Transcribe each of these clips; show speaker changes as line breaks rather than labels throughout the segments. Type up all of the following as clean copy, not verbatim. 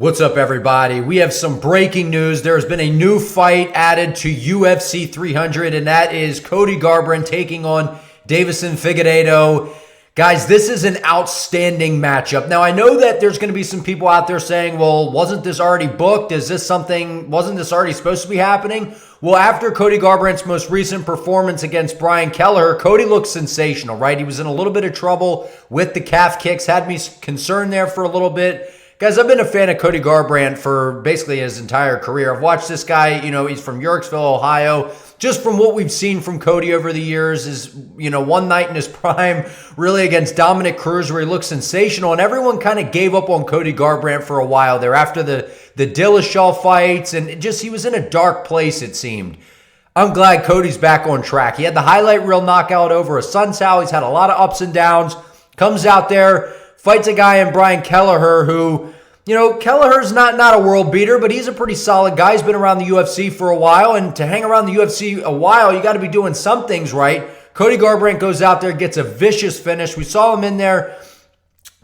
What's up, everybody? We have some breaking news. There has been a new fight added to UFC 300, and that is Cody Garbrandt taking on Deiveson Figueiredo. Guys, this is an outstanding matchup. Now, I know that there's going to be some people out there saying, well, wasn't this already booked? Wasn't this already supposed to be happening? Well, after Cody Garbrandt's most recent performance against Brian Kelleher, Cody looked sensational, right? He was in a little bit of trouble with the calf kicks, had me concerned there for a little bit. Guys, I've been a fan of Cody Garbrandt for basically his entire career. I've watched this guy, he's from Yorksville, Ohio. Just from what we've seen from Cody over the years is, one night in his prime, really against Dominic Cruz, where he looked sensational. And everyone kind of gave up on Cody Garbrandt for a while there after the Dillashaw fights. And he was in a dark place, it seemed. I'm glad Cody's back on track. He had the highlight reel knockout over a Sunsao. He's had a lot of ups and downs. Comes out there, fights a guy in Brian Kelleher who, Kelleher's not a world beater, but he's a pretty solid guy. He's been around the UFC for a while, and to hang around the UFC a while, you got to be doing some things right. Cody Garbrandt goes out there, gets a vicious finish. We saw him in there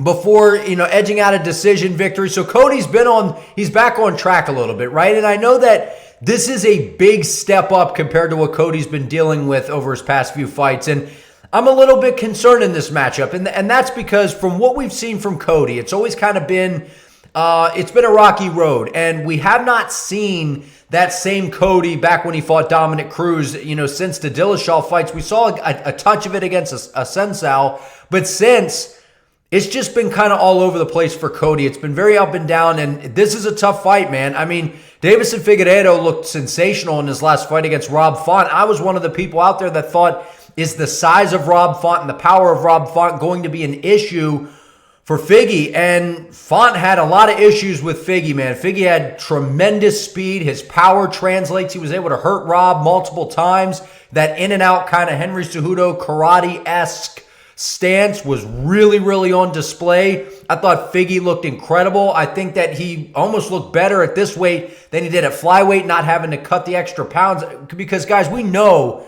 before, edging out a decision victory. So Cody's he's back on track a little bit, right? And I know that this is a big step up compared to what Cody's been dealing with over his past few fights. And I'm a little bit concerned in this matchup. And that's because from what we've seen from Cody, it's always kind of been, it's been a rocky road. And we have not seen that same Cody back when he fought Dominic Cruz, since the Dillashaw fights. We saw a touch of it against a Sunsao. But since, it's just been kind of all over the place for Cody. It's been very up and down. And this is a tough fight, man. I mean, Deiveson Figueiredo looked sensational in his last fight against Rob Font. I was one of the people out there that thought, is the size of Rob Font and the power of Rob Font going to be an issue for Figgy? And Font had a lot of issues with Figgy, man. Figgy had tremendous speed. His power translates. He was able to hurt Rob multiple times. That in and out kind of Henry Cejudo karate-esque stance was really, really on display. I thought Figgy looked incredible. I think that he almost looked better at this weight than he did at flyweight, not having to cut the extra pounds. Because, guys, we know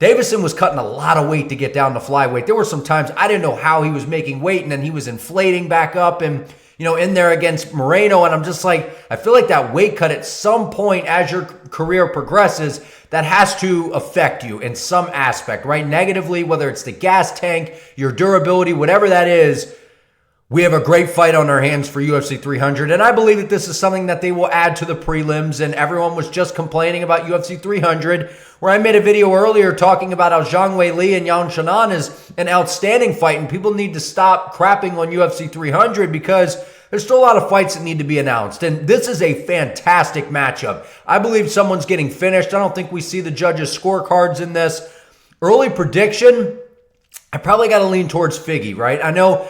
Deiveson was cutting a lot of weight to get down to flyweight. There were some times I didn't know how he was making weight, and then he was inflating back up and, in there against Moreno. And I'm just like, I feel like that weight cut at some point as your career progresses, that has to affect you in some aspect, right? Negatively, whether it's the gas tank, your durability, whatever that is. We have a great fight on our hands for UFC 300, and I believe that this is something that they will add to the prelims, and everyone was just complaining about UFC 300, where I made a video earlier talking about how Zhang Wei Li and Yan Xiaonan is an outstanding fight, and people need to stop crapping on UFC 300 because there's still a lot of fights that need to be announced, and this is a fantastic matchup. I believe someone's getting finished. I don't think we see the judges' scorecards in this. Early prediction, I probably got to lean towards Figgy, right? I know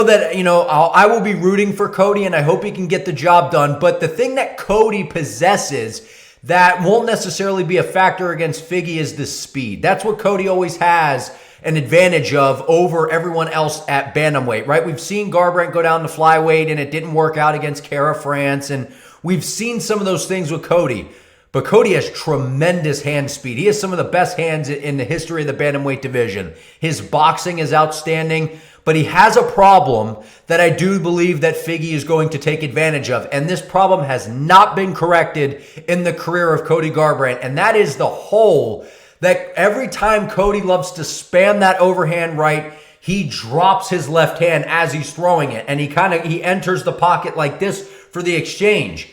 that, I will be rooting for Cody, and I hope he can get the job done. But the thing that Cody possesses that won't necessarily be a factor against Figgy is the speed. That's what Cody always has an advantage of over everyone else at bantamweight, right? We've seen Garbrandt go down to flyweight, and it didn't work out against Kara France. And we've seen some of those things with Cody. But Cody has tremendous hand speed. He has some of the best hands in the history of the bantamweight division. His boxing is outstanding. But he has a problem that I do believe that Figgy is going to take advantage of. And this problem has not been corrected in the career of Cody Garbrandt. And that is the hole that every time Cody loves to spam that overhand right, he drops his left hand as he's throwing it. And he enters the pocket like this for the exchange.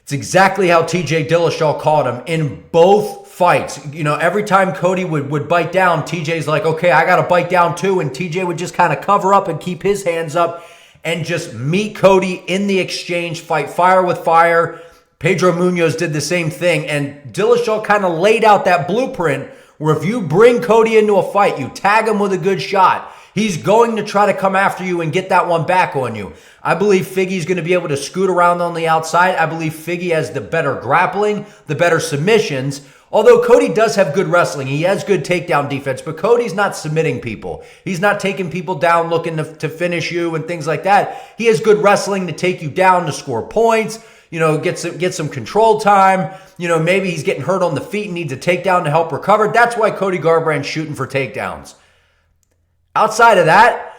It's exactly how TJ Dillashaw caught him in both fights. Every time Cody would bite down, TJ's like, okay, I got to bite down too. And TJ would just kind of cover up and keep his hands up and just meet Cody in the exchange, fight fire with fire. Pedro Munoz did the same thing. And Dillashaw kind of laid out that blueprint where if you bring Cody into a fight, you tag him with a good shot, he's going to try to come after you and get that one back on you. I believe Figgy's going to be able to scoot around on the outside. I believe Figgy has the better grappling, the better submissions. Although Cody does have good wrestling. He has good takedown defense, but Cody's not submitting people. He's not taking people down looking to finish you and things like that. He has good wrestling to take you down to score points, get some control time. Maybe he's getting hurt on the feet and needs a takedown to help recover. That's why Cody Garbrandt's shooting for takedowns. Outside of that,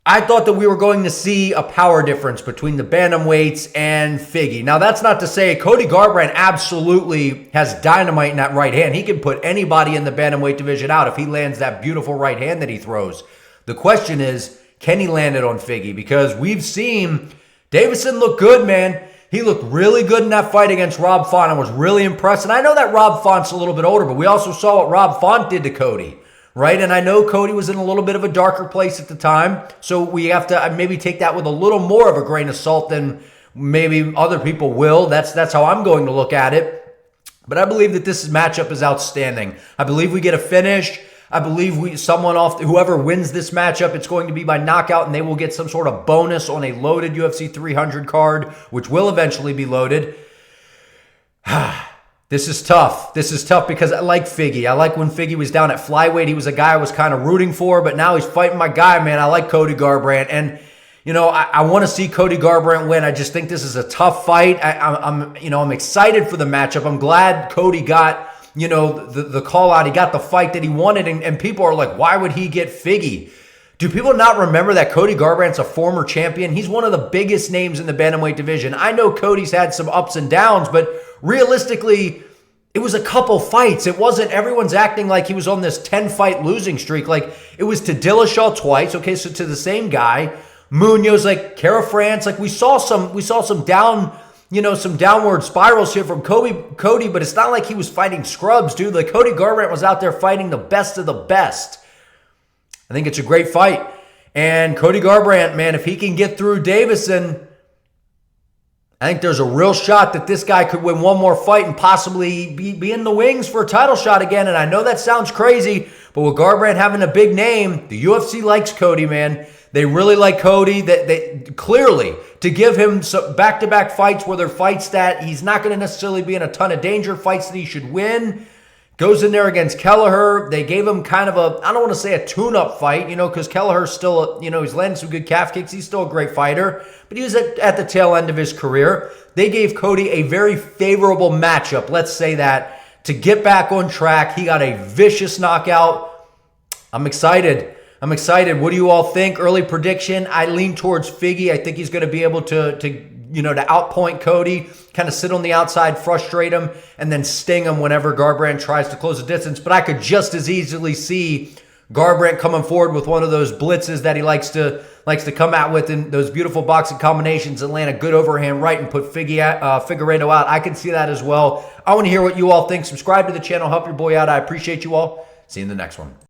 I thought that we were going to see a power difference between the bantamweights and Figgy. Now, that's not to say Cody Garbrandt absolutely has dynamite in that right hand. He can put anybody in the bantamweight division out if he lands that beautiful right hand that he throws. The question is, can he land it on Figgy? Because we've seen Deiveson look good, man. He looked really good in that fight against Rob Font. I was really impressed. And I know that Rob Font's a little bit older, but we also saw what Rob Font did to Cody. Right? And I know Cody was in a little bit of a darker place at the time, so we have to maybe take that with a little more of a grain of salt than maybe other people will. That's how I'm going to look at it. But I believe that this matchup is outstanding. I believe we get a finish. I believe whoever wins this matchup, it's going to be by knockout, and they will get some sort of bonus on a loaded UFC 300 card, which will eventually be loaded. This is tough. This is tough because I like Figgy. I like when Figgy was down at flyweight. He was a guy I was kind of rooting for, but now he's fighting my guy, man. I like Cody Garbrandt. And, you know, I want to see Cody Garbrandt win. I just think this is a tough fight. I'm excited for the matchup. I'm glad Cody got, you know, the call out. He got the fight that he wanted. And people are like, why would he get Figgy? Do people not remember that Cody Garbrandt's a former champion? He's one of the biggest names in the bantamweight division. I know Cody's had some ups and downs, but realistically, it was a couple fights. It wasn't everyone's acting like he was on this 10-fight losing streak. Like, it was to Dillashaw twice. Okay, so to the same guy. Munoz, like Kara France. Like, we saw some down, you know, some downward spirals here from Cody, but it's not like he was fighting scrubs, dude. Like, Cody Garbrandt was out there fighting the best of the best. I think it's a great fight. And Cody Garbrandt, man, if he can get through Deiveson, I think there's a real shot that this guy could win one more fight and possibly be in the wings for a title shot again. And I know that sounds crazy, but with Garbrandt having a big name, the UFC likes Cody, man. They really like Cody. They clearly, to give him some back-to-back fights where they're fights that he's not going to necessarily be in a ton of danger, fights that he should win. Goes in there against Kelleher. They gave him kind of I don't want to say a tune-up fight, you know, because Kelleher's still, he's landing some good calf kicks. He's still a great fighter, but he was at the tail end of his career. They gave Cody a very favorable matchup, let's say that, to get back on track. He got a vicious knockout. I'm excited. What do you all think? Early prediction, I lean towards Figgy. I think he's going to be able to outpoint Cody, kind of sit on the outside, frustrate him, and then sting him whenever Garbrandt tries to close the distance. But I could just as easily see Garbrandt coming forward with one of those blitzes that he likes to come out with in those beautiful boxing combinations and land a good overhand right and put Figueiredo out. I can see that as well. I want to hear what you all think. Subscribe to the channel. Help your boy out. I appreciate you all. See you in the next one.